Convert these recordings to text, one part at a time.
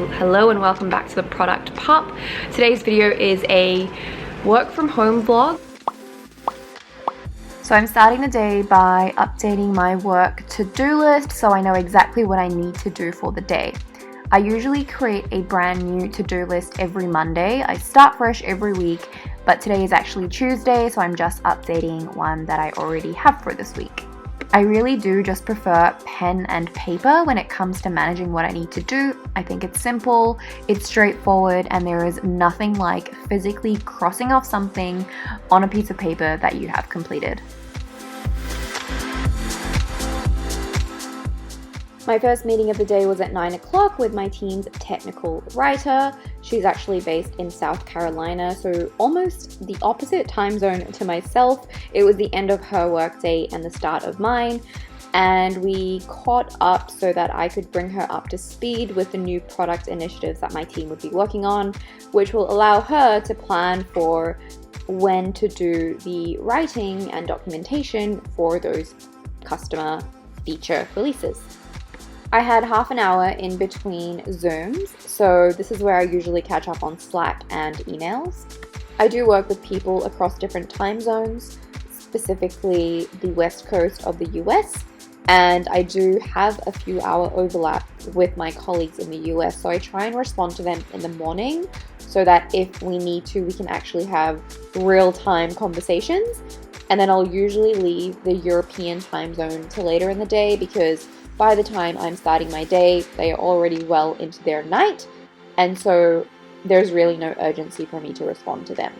Hello and welcome back to the Product Pop. Today's video is a work from home vlog. So I'm starting the day by updating my work to-do list so I know exactly what I need to do for the day. I usually create a brand new to-do list every Monday. I start fresh every week, but today is actually Tuesday, so I'm just updating one that I already have for this week. I really do just prefer pen and paper when it comes to managing what I need to do. I think it's simple, it's straightforward, and there is nothing like physically crossing off something on a piece of paper that you have completed. My first meeting of the day was at 9 o'clock with my team's technical writer. She's actually based in South Carolina, so almost the opposite time zone to myself. It was the end of her workday and the start of mine, and we caught up so that I could bring her up to speed with the new product initiatives that my team would be working on, which will allow her to plan for when to do the writing and documentation for those customer feature releases. I had half an hour in between Zooms, so this is where I usually catch up on Slack and emails. I do work with people across different time zones, specifically the West Coast of the US, and I do have a few hour overlap with my colleagues in the US, so I try and respond to them in the morning so that if we need to, we can actually have real-time conversations. And then I'll usually leave the European time zone to later in the day because by the time I'm starting my day, they are already well into their night, and so there's really no urgency for me to respond to them.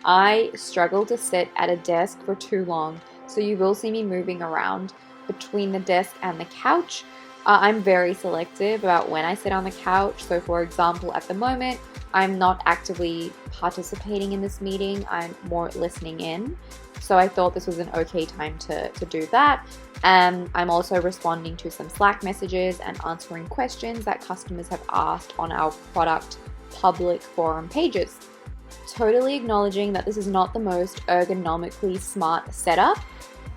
I struggle to sit at a desk for too long, so you will see me moving around between the desk and the couch. I'm very selective about when I sit on the couch, so for example, at the moment, I'm not actively participating in this meeting, I'm more listening in. So I thought this was an okay time to do that. And I'm also responding to some Slack messages and answering questions that customers have asked on our product public forum pages. Totally acknowledging that this is not the most ergonomically smart setup,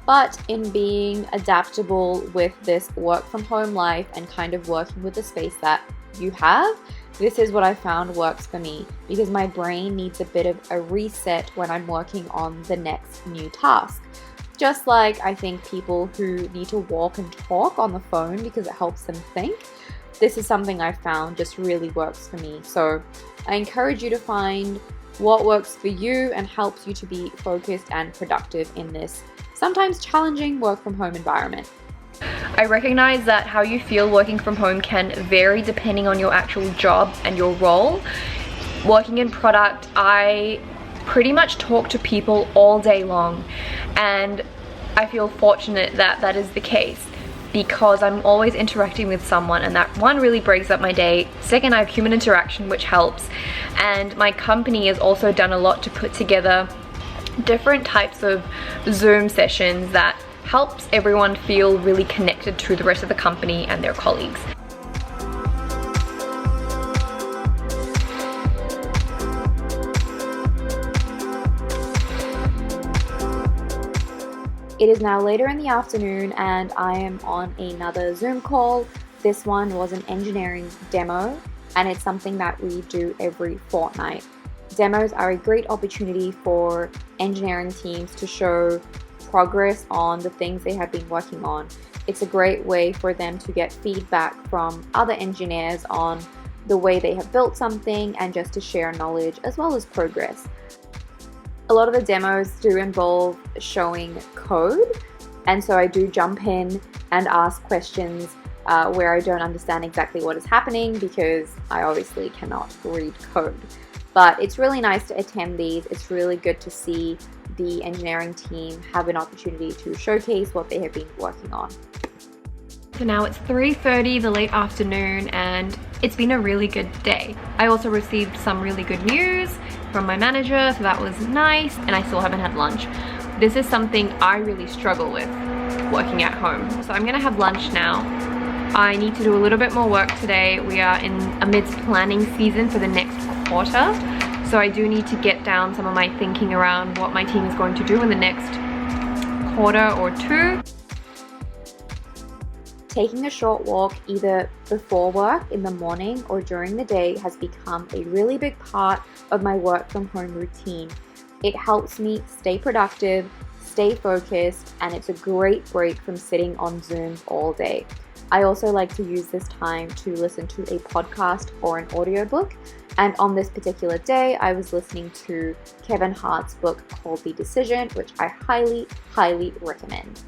but in being adaptable with this work from home life and kind of working with the space that you have, this is what I found works for me because my brain needs a bit of a reset when I'm working on the next new task. Just like I think people who need to walk and talk on the phone because it helps them think, this is something I found just really works for me. So I encourage you to find what works for you and helps you to be focused and productive in this sometimes challenging work from home environment. I recognize that how you feel working from home can vary depending on your actual job and your role. Working in product, I pretty much talk to people all day long, and I feel fortunate that that is the case because I'm always interacting with someone, and that one really breaks up my day. Second, I have human interaction, which helps, and my company has also done a lot to put together different types of Zoom sessions that helps everyone feel really connected to the rest of the company and their colleagues. It is now later in the afternoon and I am on another Zoom call. This one was an engineering demo, and it's something that we do every fortnight. Demos are a great opportunity for engineering teams to show progress on the things they have been working on. It's a great way for them to get feedback from other engineers on the way they have built something and just to share knowledge as well as progress. A lot of the demos do involve showing code, and so I do jump in and ask questions where I don't understand exactly what is happening because I obviously cannot read code. But it's really nice to attend these. It's really good to see the engineering team have an opportunity to showcase what they have been working on. So now it's 3:30, the late afternoon, and it's been a really good day. I also received some really good news from my manager, so that was nice, and I still haven't had lunch. This is something I really struggle with working at home. So I'm gonna have lunch now. I need to do a little bit more work today. We are amidst planning season for the next quarter. So I do need to get down some of my thinking around what my team is going to do in the next quarter or two. Taking a short walk either before work in the morning or during the day has become a really big part of my work from home routine. It helps me stay productive, stay focused, and it's a great break from sitting on Zoom all day. I also like to use this time to listen to a podcast or an audiobook. And on this particular day, I was listening to Kevin Hart's book called The Decision, which I highly, highly recommend.